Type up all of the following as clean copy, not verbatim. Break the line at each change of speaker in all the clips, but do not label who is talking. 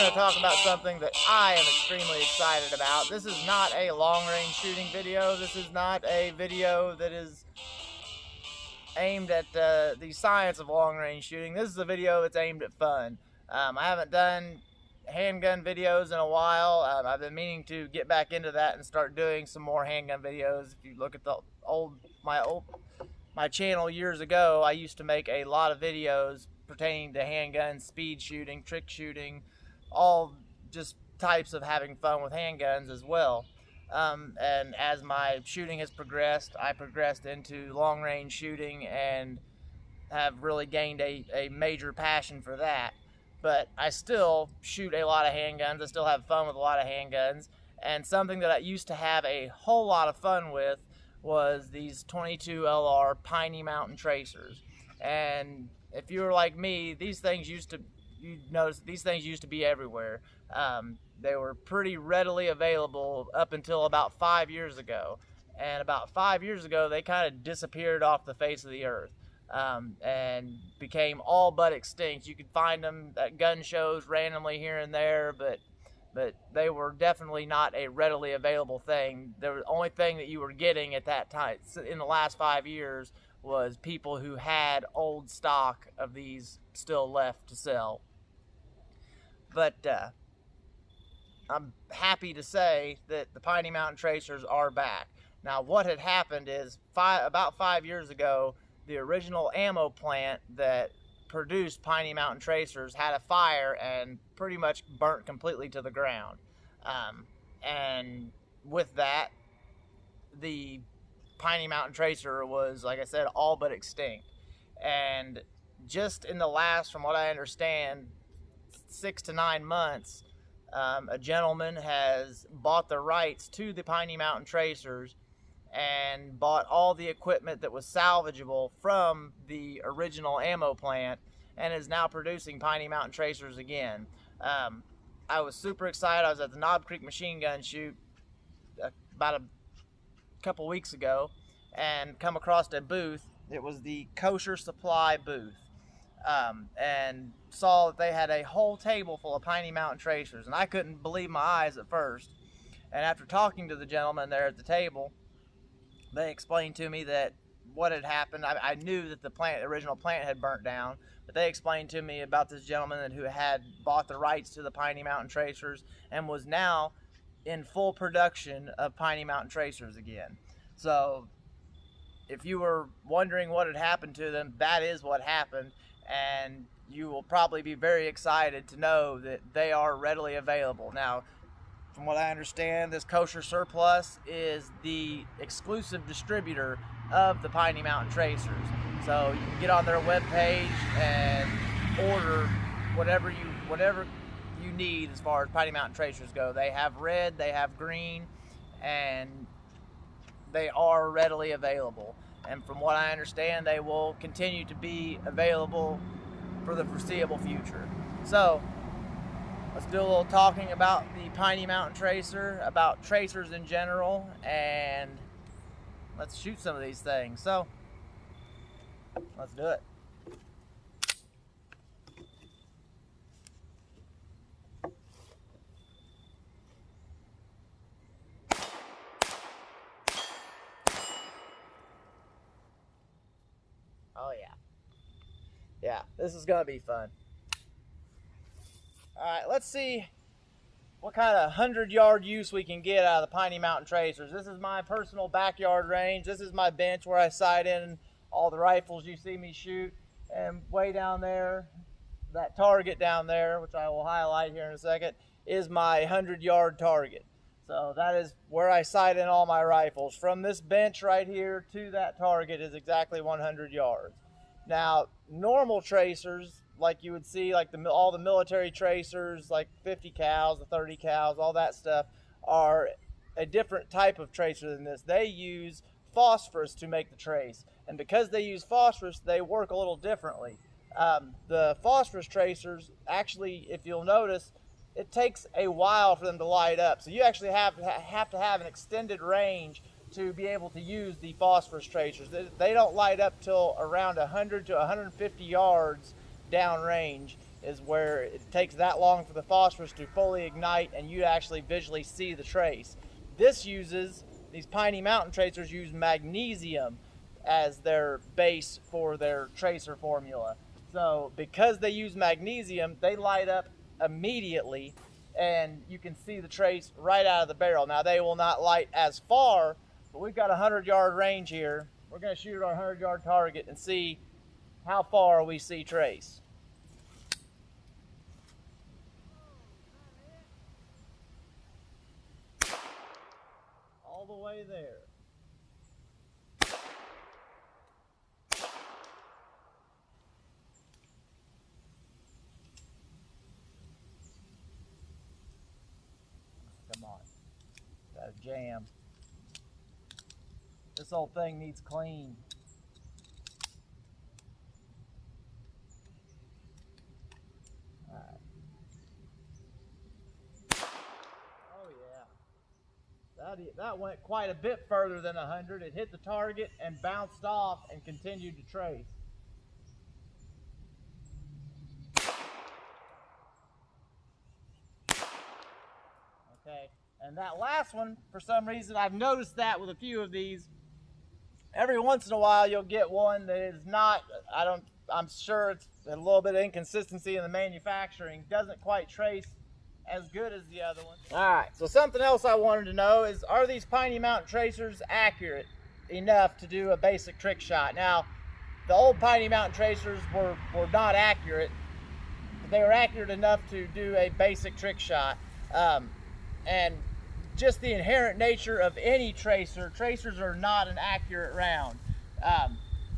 going to talk about something that I am extremely excited about. This is not a long-range shooting video. This is not a video that is aimed at the science of long-range shooting. This is a video that's aimed at fun. I haven't done handgun videos in a while. I've been meaning to get back into that and start doing some more handgun videos. If you look at the my channel years ago, I used to make a lot of videos pertaining to handguns, speed shooting, trick shooting, all just types of having fun with handguns as well. And as my shooting has progressed, I progressed into long-range shooting and have really gained a major passion for that. But I still shoot a lot of handguns. I still have fun with a lot of handguns. And something that I used to have a whole lot of fun with was these 22 LR Piney Mountain tracers. And if you were like me, these things used to, you notice these things used to be everywhere. They were pretty readily available up until about 5 years ago. And about 5 years ago, they kind of disappeared off the face of the earth. And became all but extinct. You could find them at gun shows randomly here and there, but they were definitely not a readily available thing. The only thing that you were getting at that time in the last 5 years was people who had old stock of these still left to sell. But I'm happy to say that the Piney Mountain tracers are back. Now, what had happened is about 5 years ago, the original ammo plant that produced Piney Mountain tracers had a fire and pretty much burnt completely to the ground. And with that, the Piney Mountain tracer was, like I said, all but extinct. And just in the last, from what I understand, 6 to 9 months, a gentleman has bought the rights to the Piney Mountain tracers and bought all the equipment that was salvageable from the original ammo plant and is now producing Piney Mountain tracers again. I was super excited. I was at the Knob Creek machine gun shoot about a couple weeks ago and come across a booth. It was the Kosher Supply booth, and saw that they had a whole table full of Piney Mountain tracers, and I couldn't believe my eyes at first. And after talking to the gentleman there at the table, they explained to me that what had happened. I knew that the original plant had burnt down, but they explained to me about this gentleman who had bought the rights to the Piney Mountain tracers and was now in full production of Piney Mountain tracers again. So if you were wondering what had happened to them, that is what happened, and you will probably be very excited to know that they are readily available. Now, from what I understand, this Kosher Surplus is the exclusive distributor of the Piney Mountain tracers. So you can get on their webpage and order whatever you need as far as Piney Mountain tracers go. They have red, they have green, and they are readily available. And from what I understand, they will continue to be available for the foreseeable future. So let's do a little talking about the Piney Mountain tracer, about tracers in general, and let's shoot some of these things. So let's do it. Oh yeah. Yeah, this is gonna be fun. Alright, let's see what kind of 100-yard use we can get out of the Piney Mountain tracers. This is my personal backyard range. This is my bench where I sight in all the rifles you see me shoot. And way down there, that target down there, which I will highlight here in a second, is my 100-yard target. So that is where I sight in all my rifles. From this bench right here to that target is exactly 100 yards. Now, normal tracers, like you would see, like all the military tracers, like 50 cals, the 30 cals, all that stuff, are a different type of tracer than this. They use phosphorus to make the trace, and because they use phosphorus, they work a little differently. The phosphorus tracers, actually, if you'll notice, it takes a while for them to light up, so you actually have to have an extended range to be able to use the phosphorus tracers. They don't light up till around 100 to 150 yards downrange is where it takes that long for the phosphorus to fully ignite and you actually visually see the trace. These Piney Mountain tracers use magnesium as their base for their tracer formula. So because they use magnesium, they light up immediately and you can see the trace right out of the barrel. Now they will not light as far, but we've got a 100-yard range here. We're going to shoot our 100-yard target and see how far we see trace. All the way there. Come on. Got a jam. This whole thing needs clean. All right. Oh yeah. That went quite a bit further than 100. It hit the target and bounced off and continued to trace. Okay, and that last one, for some reason, I've noticed that with a few of these. Every once in a while, you'll get one that is not, I'm sure it's a little bit of inconsistency in the manufacturing, doesn't quite trace as good as the other one. All right, so something else I wanted to know is, are these Piney Mountain tracers accurate enough to do a basic trick shot? Now, the old Piney Mountain tracers were not accurate, but they were accurate enough to do a basic trick shot. And just the inherent nature of any tracer, tracers are not an accurate round.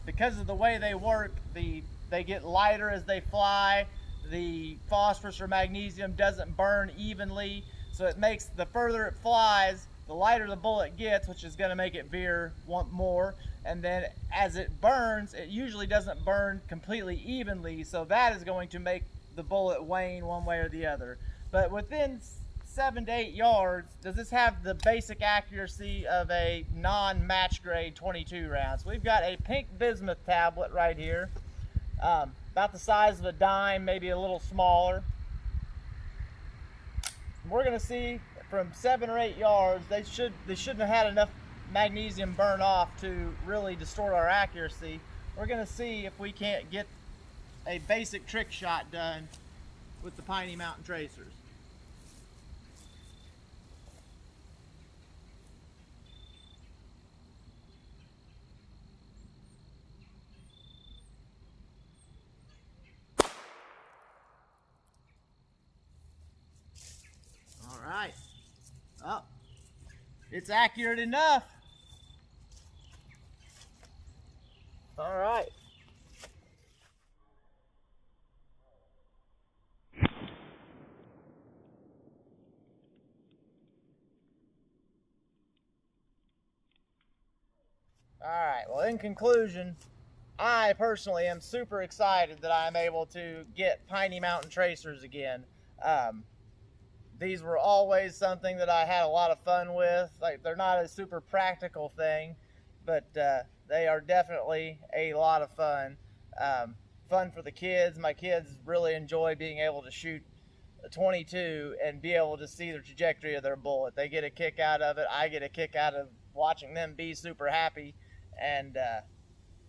Because of the way they work, they get lighter as they fly. The phosphorus or magnesium doesn't burn evenly, so it makes, the further it flies, the lighter the bullet gets, which is going to make it veer more. And then as it burns, it usually doesn't burn completely evenly, so that is going to make the bullet wane one way or the other. But within 7 to 8 yards, does this have the basic accuracy of a non-match grade 22 round? So we've got a pink bismuth tablet right here, about the size of a dime, maybe a little smaller. We're going to see from 7 or 8 yards, they shouldn't have had enough magnesium burn off to really distort our accuracy. We're going to see if we can't get a basic trick shot done with the Piney Mountain tracers. All right. Oh, it's accurate enough. All right. All right, well, in conclusion, I personally am super excited that I'm able to get Piney Mountain tracers again. These were always something that I had a lot of fun with. Like, they're not a super practical thing, but they are definitely a lot of fun. Fun for the kids. My kids really enjoy being able to shoot a 22 and be able to see the trajectory of their bullet. They get a kick out of it. I get a kick out of watching them be super happy, and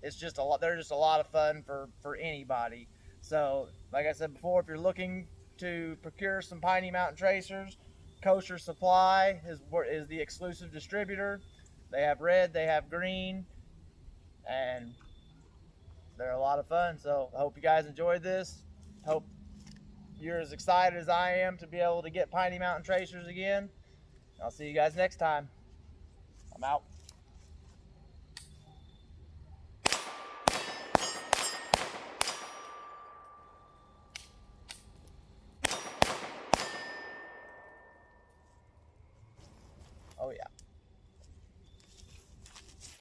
it's just a lot. They're just a lot of fun for anybody. So, like I said before, if you're looking to procure some Piney Mountain tracers, Kosher Supply is the exclusive distributor. They have red, they have green, and they're a lot of fun. So I hope you guys enjoyed this. Hope you're as excited as I am to be able to get Piney Mountain tracers again. I'll see you guys next time. I'm out.